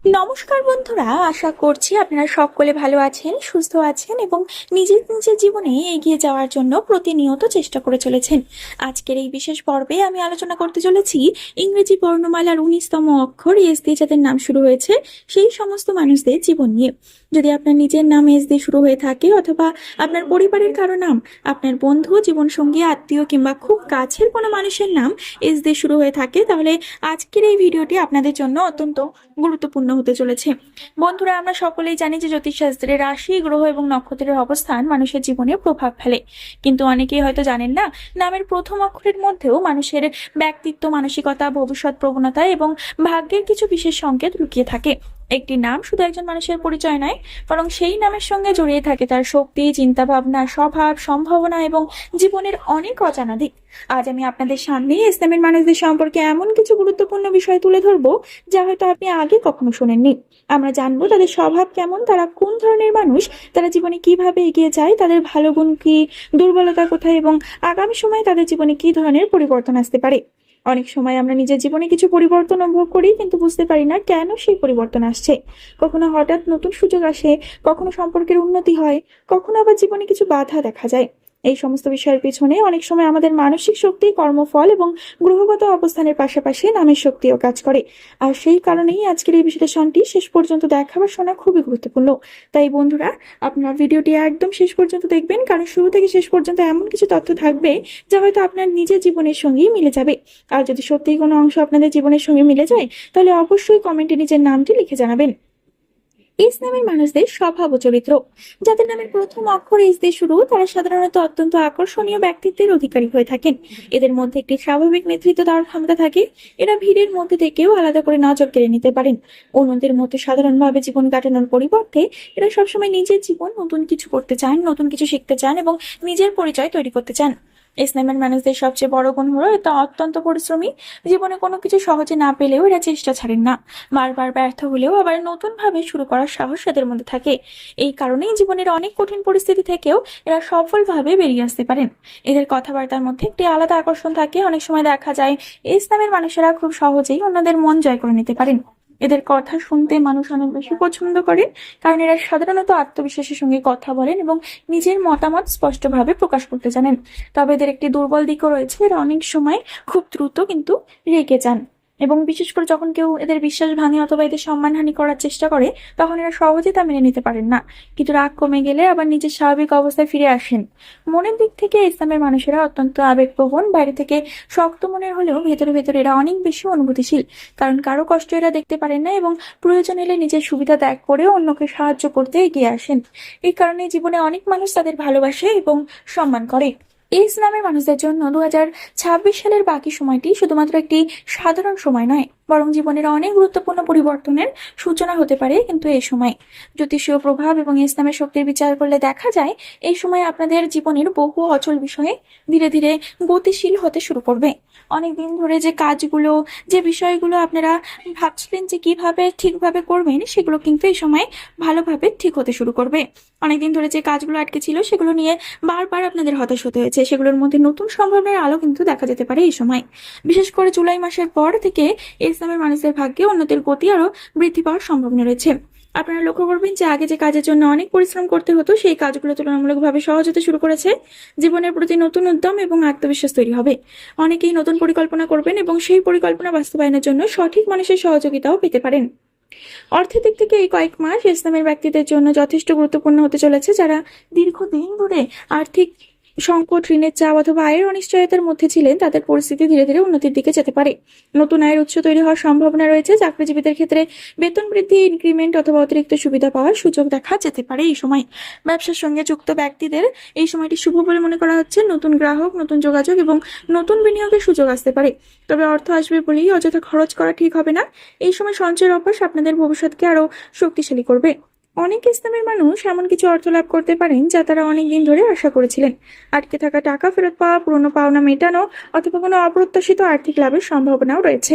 নমস্কার বন্ধুরা, আশা করছি আপনারা সকলে ভালো আছেন, সুস্থ আছেন এবং নিজের নিজের জীবনে এগিয়ে যাওয়ার জন্য প্রতিনিয়ত চেষ্টা করে চলেছেন। আজকের এই বিশেষ পর্বে আমি আলোচনা করতে চলেছি ইংরেজি বর্ণমালার 19তম অক্ষর এস দিয়ে যাদের নাম শুরু হয়েছে সেই সমস্ত মানুষদের জীবন নিয়ে। যদি আপনার নিজের নাম এস দিয়ে শুরু হয়ে থাকে অথবা আপনার পরিবারের কারো নাম, আপনার বন্ধু, জীবনসঙ্গী, আত্মীয় কিংবা খুব কাছের কোনো মানুষের নাম এস দিয়ে শুরু হয়ে থাকে, তাহলে আজকের এই ভিডিওটি আপনাদের জন্য অত্যন্ত গুরুত্বপূর্ণ হতে চলেছে। বন্ধুরা, আমরা সকলেই জানি যে জ্যোতিষশাস্ত্রে রাশি, গ্রহ এবং নক্ষত্রের অবস্থান মানুষের জীবনে প্রভাব ফেলে, কিন্তু অনেকেই হয়তো জানেন না নামের প্রথম অক্ষরের মধ্যেও মানুষের ব্যক্তিত্ব, মানসিকতা, ভবিষ্যৎ প্রবণতা এবং ভাগ্যের কিছু বিশেষ সংকেত লুকিয়ে থাকে। একটি নাম শুধু একজন মানুষের পরিচয় নয়, বরং সেই নামের সঙ্গে জড়িয়ে থাকে তার শক্তি, চিন্তা ভাবনা, স্বভাব, সম্ভাবনা এবং জীবনের অনেক অজানা দিক। আজ আমি আপনাদের সামনে ইসলামের মানুষদের সম্পর্কে এমন কিছু গুরুত্বপূর্ণ বিষয় তুলে ধরবো যা হয়তো আপনি আগে কখনো শোনেননি। আমরা জানবো তাদের স্বভাব কেমন, তারা কোন ধরনের মানুষ, তারা জীবনে কিভাবে এগিয়ে যায়, তাদের ভালো গুণ কি, দুর্বলতা কোথায় এবং আগামী সময়ে তাদের জীবনে কি ধরনের পরিবর্তন আসতে পারে। অনেক সময় আমরা নিজের জীবনে কিছু পরিবর্তন অনুভব করি, কিন্তু বুঝতে পারি না কেন সেই পরিবর্তন আসছে। কখনো হঠাৎ নতুন সুযোগ আসে, কখনো সম্পর্কের উন্নতি হয়, কখনো আবার জীবনে কিছু বাধা দেখা যায়। এই সমস্ত বিষয়ের পিছনে অনেক সময় আমাদের মানসিক শক্তি, কর্মফল এবং গ্রহগত অবস্থানের পাশাপাশি নামের শক্তিও কাজ করে। আর সেই কারণেই আজকের এই বিশ্লেষণটি শেষ পর্যন্ত দেখা বা শোনা খুবই গুরুত্বপূর্ণ। তাই বন্ধুরা, আপনার ভিডিওটি একদম শেষ পর্যন্ত দেখবেন, কারণ শুরু থেকে শেষ পর্যন্ত এমন কিছু তথ্য থাকবে যা হয়তো আপনার নিজের জীবনের সঙ্গেই মিলে যাবে। আর যদি সত্যিই কোনো অংশ আপনাদের জীবনের সঙ্গে মিলে যায়, তাহলে অবশ্যই কমেন্টে নিজের নামটি লিখে জানাবেন। এস নামের মানুষদের স্বভাব ও চরিত্র। যাদের নামের প্রথম অক্ষর এস দিয়ে শুরু, তারা সাধারণত অত্যন্ত আকর্ষণীয় ব্যক্তিত্বের অধিকারী হয়ে থাকেন। এদের মধ্যে একটি স্বাভাবিক নেতৃত্ব দেওয়ার ক্ষমতা থাকে। এরা ভিড়ের মধ্যে থেকেও আলাদা করে নজর কেড়ে নিতে পারেন। অন্যদের মধ্যে সাধারণভাবে জীবন কাটানোর পরিবর্তে এরা সবসময় নিজের জীবন নতুন কিছু করতে চান, নতুন কিছু শিখতে চান এবং নিজের পরিচয় তৈরি করতে চান। ইসলামের মানুষদের সবচেয়ে বড় গুণ হলো এটা অত্যন্ত পরিশ্রমী। জীবনে কোনো কিছু সহজে না পেলেও এরা চেষ্টা ছাড়েন না। বারবার ব্যর্থ হলেও আবার নতুন ভাবে শুরু করার সাহস এদের মধ্যে থাকে। এই কারণেই জীবনের অনেক কঠিন পরিস্থিতি থেকেও এরা সফলভাবে বেরিয়ে আসতে পারেন। এদের কথাবার্তার মধ্যে একটি আলাদা আকর্ষণ থাকে। অনেক সময় দেখা যায় ইসলামের মানুষেরা খুব সহজেই অন্যদের মন জয় করে নিতে পারেন। এদের কথা শুনতে মানুষ অনেক বেশি পছন্দ করে, কারণ এরা সাধারণত আত্মবিশ্বাসের সঙ্গে কথা বলেন এবং নিজের মতামত স্পষ্টভাবে প্রকাশ করতে জানেন। তবে এদের একটি দুর্বল দিকও রয়েছে, এরা অনেক সময় খুব দ্রুত কিন্তু রেগে যান এবং বিশেষ করে যখন কেউ এদের বিশ্বাস ভাঙে অথবা এদের সম্মানহানি করার চেষ্টা করে, তখন এরা সহজে তা মেনে নিতে পারেন না। কিন্তু রাগ কমে গেলে আবার নিজের স্বাভাবিক অবস্থায় ফিরে আসেন। মনের দিক থেকে ইসলামের মানুষেরা অত্যন্ত আবেগপ্রবণ। বাইরে থেকে শক্ত মনের হলেও ভেতরে ভেতরে এরা অনেক বেশি অনুভূতিশীল, কারণ কারো কষ্ট এরা দেখতে পারেন না এবং প্রয়োজন এলে নিজের সুবিধা ত্যাগ করে অন্যকে সাহায্য করতে এগিয়ে আসেন। এই কারণে জীবনে অনেক মানুষ তাদের ভালোবাসে এবং সম্মান করে। ইসলামের মানুষদের জন্য 2026 সালের বাকি সময়টি শুধুমাত্র একটি সাধারণ সময় নয়, বরং জীবনের অনেক গুরুত্বপূর্ণ পরিবর্তনের সূচনা হতে পারে। কিন্তু এই সময় জ্যোতিষীয় প্রভাব এবং ইসলামের শক্তির বিচার করলে দেখা যায় এই সময় আপনাদের জীবনের বহু অচল বিষয়ে ধীরে ধীরে গতিশীল হতে শুরু করবে। অনেকদিন ধরে যে কাজগুলো, যে বিষয়গুলো আপনারা ভাবছিলেন যে কিভাবে ঠিকভাবে করবেন, সেগুলো কিন্তু এই সময় ভালোভাবে ঠিক হতে শুরু করবে। অনেকদিন ধরে যে কাজগুলো আটকে ছিল সেগুলো নিয়ে বারবার আপনাদের হতাশ হতে হয়েছে, সেগুলোর মধ্যে নতুন সম্ভাবনার আলো কিন্তু দেখা যেতে পারে এই সময়। বিশেষ করে জুলাই মাসের পর থেকে ইসলামের মানুষদের ভাগ্যে উন্নতির গতি আরো বৃদ্ধি পাওয়ার সম্ভাবনা রয়েছে। আপনারা লক্ষ্য করবেন যে আগে যে কাজের জন্য অনেক পরিশ্রম করতে হতো, সেই কাজগুলো তুলনামূলকভাবে সহজ হতে শুরু করেছে। জীবনের প্রতি নতুন উদ্যম এবং আত্মবিশ্বাস তৈরি হবে। অনেকেই নতুন পরিকল্পনা করবেন এবং সেই পরিকল্পনা বাস্তবায়নের জন্য সঠিক মানুষের সহযোগিতাও পেতে পারেন। অর্থের দিক থেকে এই কয়েক মাস ইসলামের ব্যক্তিদের জন্য যথেষ্ট গুরুত্বপূর্ণ হতে চলেছে। যারা দীর্ঘদিন ধরে আর্থিক সংকট, ঋণের চাপ অথবা আয়ের অনিশ্চয়তার মধ্যে ছিলেন, তাদের পরিস্থিতি ধীরে ধীরে উন্নতির দিকে যেতে পারে। নতুন আয়ের উৎস তৈরি হওয়ার সম্ভাবনা রয়েছে। চাকরিজীবীদের ক্ষেত্রে বেতন বৃদ্ধি, ইনক্রিমেন্ট অথবা অতিরিক্ত সুবিধা পাওয়ার সুযোগ দেখা যেতে পারে এই সময়। ব্যবসার সঙ্গে যুক্ত ব্যক্তিদের এই সময়টি শুভ বলে মনে করা হচ্ছে। নতুন গ্রাহক, নতুন যোগাযোগ এবং নতুন বিনিয়োগের সুযোগ আসতে পারে। তবে অর্থ আসবে বলেই অযথা খরচ করা ঠিক হবে না। এই সময় সঞ্চয়ের অভ্যাস আপনাদের ভবিষ্যৎকে আরো শক্তিশালী করবে। অনেক ইসলামের মানুষ এমন কিছু অর্থ লাভ করতে পারেন যা তারা অনেকদিন ধরে আশা করেছিলেন। আটকে থাকা টাকা ফেরত পাওয়া, পুরনো পাওনা মেটানো অথবা কোনো অপ্রত্যাশিত আর্থিক লাভের সম্ভাবনাও রয়েছে।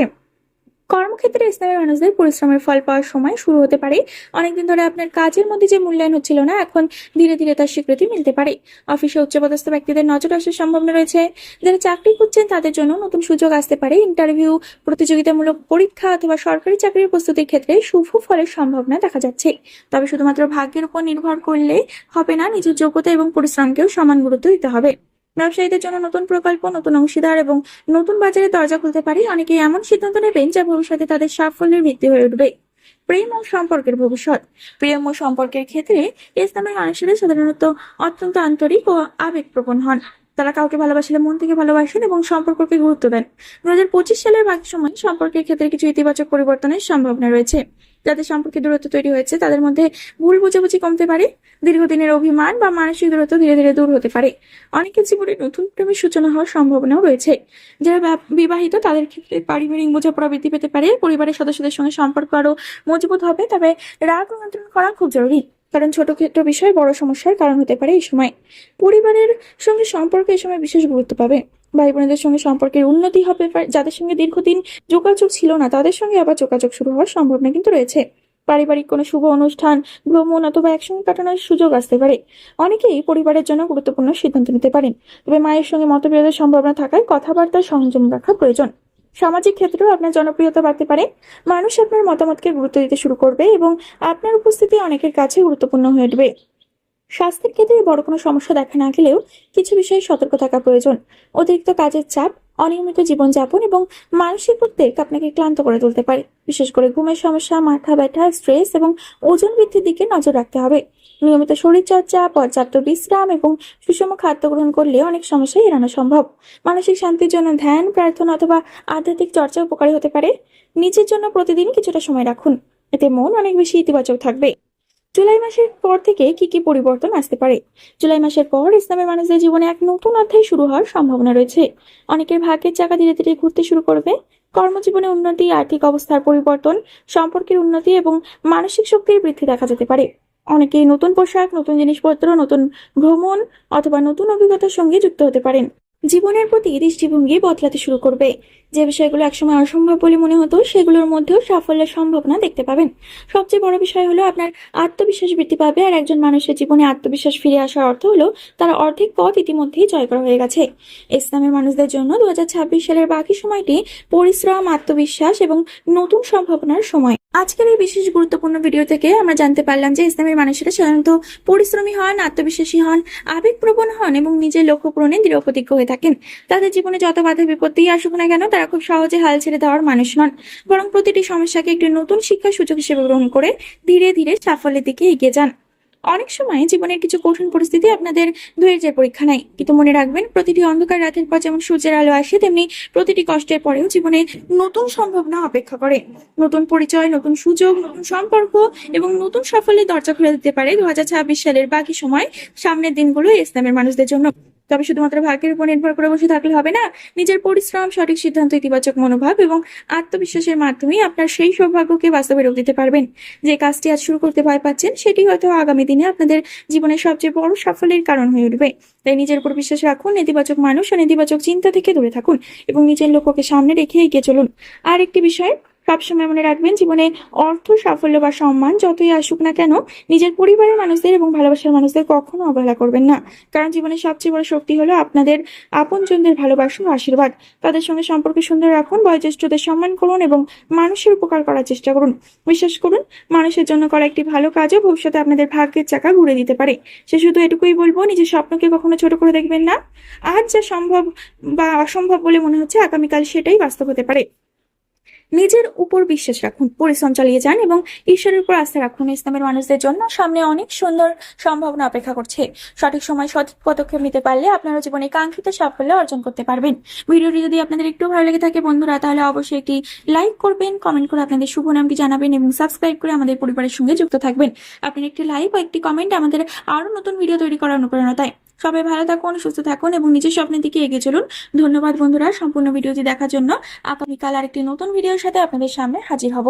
কর্মক্ষেত্রে ইসলামের মানুষদের পরিশ্রমের ফল পাওয়ার সময় শুরু হতে পারে। অনেকদিন ধরে আপনার কাজের মধ্যে যে মূল্যায়ন হচ্ছিল না, এখন ধীরে ধীরে তার স্বীকৃতি মিলতে পারে। অফিসে উচ্চপদস্থ ব্যক্তিদের নজর আসার সম্ভাবনা রয়েছে। যারা চাকরি খুঁজছেন তাদের জন্য নতুন সুযোগ আসতে পারে। ইন্টারভিউ, প্রতিযোগিতামূলক পরীক্ষা অথবা সরকারি চাকরির প্রস্তুতির ক্ষেত্রে শুভ ফলের সম্ভাবনা দেখা যাচ্ছে। তবে শুধুমাত্র ভাগ্যের উপর নির্ভর করলে হবে না, নিজের যোগ্যতা এবং পরিশ্রমকেও সমান গুরুত্ব দিতে হবে। ব্যবসায়ীদের জন্য নতুন প্রকল্প, নতুন অংশীদার এবং নতুন বাজারে দরজা খুলতে পারে। অনেকে এমন সিদ্ধান্ত নেবেন যা ভবিষ্যতে তাদের সাফল্যের ভিত্তি হয়ে উঠবে। প্রেম ও সম্পর্কের ভবিষ্যৎ। প্রেম ও সম্পর্কের ক্ষেত্রে ইসলামের মানুষেরা সাধারণত অত্যন্ত আন্তরিক ও আবেগপ্রবণ হন। তারা কাউকে ভালোবাসলে মন থেকে ভালোবাসেন এবং সম্পর্ককে গুরুত্ব দেন। 2025 সালের বাকি সময় সম্পর্কের ক্ষেত্রে কিছু ইতিবাচক পরিবর্তনের সম্ভাবনা রয়েছে। যাদের সম্পর্কে দূরত্ব তৈরি হয়েছে তাদের মধ্যে ভুল বোঝাবুঝি কমতে পারে। দীর্ঘদিনের অভিমান বা মানসিক দূরত্ব ধীরে ধীরে দূর হতে পারে। অনেকের জীবনে নতুন প্রেমের সূচনা হওয়ার সম্ভাবনাও রয়েছে। যারা বিবাহিত তাদের ক্ষেত্রে পারিবারিক বোঝাপড়া বৃদ্ধি পেতে পারে। পরিবারের সদস্যদের সঙ্গে সম্পর্ক আরো মজবুত হবে। তবে রাগ নিয়ন্ত্রণ করা খুব জরুরি, কারণ ছোট ছোট বিষয় বড় সমস্যার কারণ হতে পারে। এই সময় পরিবারের সঙ্গে সম্পর্ক এই সময় বিশেষ গুরুত্ব পাবে। ভাই বোনেদের সঙ্গে সম্পর্কের উন্নতি হবে। যাদের সঙ্গে দীর্ঘদিন যোগাযোগ ছিল না তাদের সঙ্গে আবার যোগাযোগ শুরু হওয়ার সম্ভাবনা কিন্তু রয়েছে। পারিবারিক কোনো শুভ অনুষ্ঠান, ভ্রমণ অথবা একসঙ্গে কাটানোর সুযোগ আসতে পারে। অনেকেই পরিবারের জন্য গুরুত্বপূর্ণ সিদ্ধান্ত নিতে পারেন। তবে মায়ের সঙ্গে মতবিরোধের সম্ভাবনা থাকায় কথাবার্তার সংযম রাখা প্রয়োজন। সামাজিক ক্ষেত্রেও আপনার জনপ্রিয়তা বাড়তে পারে। মানুষ আপনার মতামতকে গুরুত্ব দিতে শুরু করবে এবং আপনার উপস্থিতি অনেকের কাছে গুরুত্বপূর্ণ হয়ে উঠবে। স্বাস্থ্যের ক্ষেত্রে বড় কোনো সমস্যা দেখা না গেলেও কিছু বিষয়ে সতর্ক থাকা প্রয়োজন। অতিরিক্ত কাজের চাপ, অনিয়মিত জীবনযাপন এবং মানসিক উদ্বেগ আপনাকে ক্লান্ত করে তুলতে পারে। বিশেষ করে ঘুমের সমস্যা, মাথা ব্যথা, স্ট্রেস এবং ওজন বৃদ্ধির দিকে নজর রাখতে হবে। নিয়মিত শরীরচর্চা, পর্যাপ্ত বিশ্রাম এবং সুষম খাদ্য গ্রহণ করলে অনেক সমস্যা এড়ানো সম্ভব। মানসিক শান্তির জন্য ধ্যান, প্রার্থনা অথবা আধ্যাত্মিক চর্চা উপকারী হতে পারে। নিজের জন্য প্রতিদিন কিছুটা সময় রাখুন, এতে মন অনেক বেশি ইতিবাচক থাকবে। জুলাই মাসের পর থেকে কি কি পরিবর্তন আসতে পারে? জুলাই মাসের পর ইসলামের মানুষদের জীবনে এক নতুন অধ্যায় শুরু হওয়ার সম্ভাবনা রয়েছে। অনেকের ভাগ্যের চাকা ধীরে ধীরে ঘুরতে শুরু করবে। কর্মজীবনে উন্নতি, আর্থিক অবস্থার পরিবর্তন, সম্পর্কের উন্নতি এবং মানসিক শক্তির বৃদ্ধি দেখা যেতে পারে। অনেকেই নতুন পোশাক, নতুন জিনিসপত্র, নতুন ভ্রমণ অথবা নতুন অভিজ্ঞতার সঙ্গে যুক্ত হতে পারেন। জীবনের প্রতি দৃষ্টিভঙ্গি বদলাতে শুরু করবে। যে বিষয়গুলো একসময় অসম্ভব বলে মনে হতো সেগুলোর মধ্যেও সাফল্যের সম্ভাবনা দেখতে পাবেন। সবচেয়ে বড় বিষয় হলো আপনার আত্মবিশ্বাস বৃদ্ধি পাবে। আর একজন মানুষের জীবনে আত্মবিশ্বাস ফিরে আসার অর্থ হলো তার অর্ধেক পথ ইতিমধ্যেই জয় করা হয়ে গেছে। ইসলামের মানুষদের জন্য 2026 সালের বাকি সময়টি পরিশ্রম, আত্মবিশ্বাস এবং নতুন সম্ভাবনার সময়। আজকের এই বিশেষ গুরুত্বপূর্ণ ভিডিও থেকে আমরা জানতে পারলাম যে ইসলামের মানুষেরা সাধারণত পরিশ্রমী হন, আত্মবিশ্বাসী হন, আবেগপ্রবণ হন এবং নিজের লক্ষ্য পূরণে দৃঢ় প্রতিজ্ঞ হয়ে থাকেন। তাদের জীবনে যত বাধা বিপত্তি আসুক না কেন তারা খুব সহজে হাল ছেড়ে দেওয়ার মানুষ নন, বরং প্রতিটি সমস্যাকে একটি নতুন শিক্ষার সুযোগ হিসেবে গ্রহণ করে ধীরে ধীরে সাফল্যের দিকে এগিয়ে যান। অনেক সময় জীবনের কিছু কঠিন পরিস্থিতি আপনাদের ধৈর্যের পরীক্ষা নেয়, কিন্তু মনে রাখবেন প্রতিটি অন্ধকার রাতের পর যেমন সূর্যের আলো আসে তেমনি প্রতিটি কষ্টের পরেও জীবনে নতুন সম্ভাবনা অপেক্ষা করে। নতুন পরিচয়, নতুন সুযোগ, নতুন সম্পর্ক এবং নতুন সাফল্যের দরজা খুলে দিতে পারে 2026 সালের বাকি সময়। সামনের দিনগুলো ইসলামের মানুষদের জন্য। তবে শুধুমাত্র ভাগ্যের উপর নির্ভর করে বসে থাকলে হবে না। নিজের পরিশ্রম, সঠিক সিদ্ধান্ত, ইতিবাচক মনোভাব এবং আত্মবিশ্বাসের মাধ্যমেই আপনার সেই সৌভাগ্যকে বাস্তবে রূপ দিতে পারবেন। যে কাজটি আজ শুরু করতে ভয় পাচ্ছেন সেটি হয়তো আগামী দিনে আপনাদের জীবনের সবচেয়ে বড় সাফল্যের কারণ হয়ে উঠবে। তাই নিজের উপর বিশ্বাস রাখুন, নেতিবাচক মানুষ আর নেতিবাচক চিন্তা থেকে দূরে থাকুন এবং নিজের লক্ষ্যকে সামনে রেখে এগিয়ে চলুন। আর একটি বিষয় সবসময় মনে রাখবেন, জীবনে অর্থ, সাফল্য বা সম্মান যতই আসুক না কেন নিজের পরিবারের মানুষদের এবং ভালোবাসার মানুষদের কখনো অবহেলা করবেন না। কারণ জীবনের সবচেয়ে বড় শক্তি হলো আপনাদের আপনজনদের ভালোবাসা ও আশীর্বাদ। তাদের সঙ্গে সম্পর্ক সুন্দর রাখুন, বয়োজ্যেষ্ঠদের সম্মান করুন এবং মানুষের উপকার করার চেষ্টা করুন। বিশ্বাস করুন, মানুষের জন্য করা একটি ভালো কাজও ভবিষ্যতে আপনাদের ভাগ্যের চাকা ঘুরে দিতে পারে। সে শুধু এটুকুই বলবো, নিজের স্বপ্নকে কখনো ছোট করে দেখবেন না। আজ যা সম্ভব বা অসম্ভব বলে মনে হচ্ছে আগামীকাল সেটাই বাস্তব হতে পারে। নিজের উপর বিশ্বাস রাখুন, পরিশ্রম চালিয়ে যান এবং ঈশ্বরের উপর আস্থা রাখুন। ইসলামের মানুষদের জন্য সামনে অনেক সুন্দর সম্ভাবনা অপেক্ষা করছে। সঠিক সময় সঠিক পদক্ষেপ নিতে পারলে আপনারা জীবনে কাঙ্ক্ষিত সাফল্য অর্জন করতে পারবেন। ভিডিওটি যদি আপনাদের একটু ভালো লেগে থাকে বন্ধুরা, তাহলে অবশ্যই একটি লাইক করবেন, কমেন্ট করে আপনাদের শুভ নামটি জানাবেন এবং সাবস্ক্রাইব করে আমাদের পরিবারের সঙ্গে যুক্ত থাকবেন। আপনার একটি লাইক ও একটি কমেন্ট আমাদের আরো নতুন ভিডিও তৈরি করার অনুপ্রেরণা দেয়। সবাই ভালো থাকুন, সুস্থ থাকুন এবং নিজের স্বপ্নের দিকে এগিয়ে চলুন। ধন্যবাদ বন্ধুরা সম্পূর্ণ ভিডিওটি দেখার জন্য। আগামীকাল আরেকটি নতুন ভিডিওর সাথে আপনাদের সামনে হাজির হব।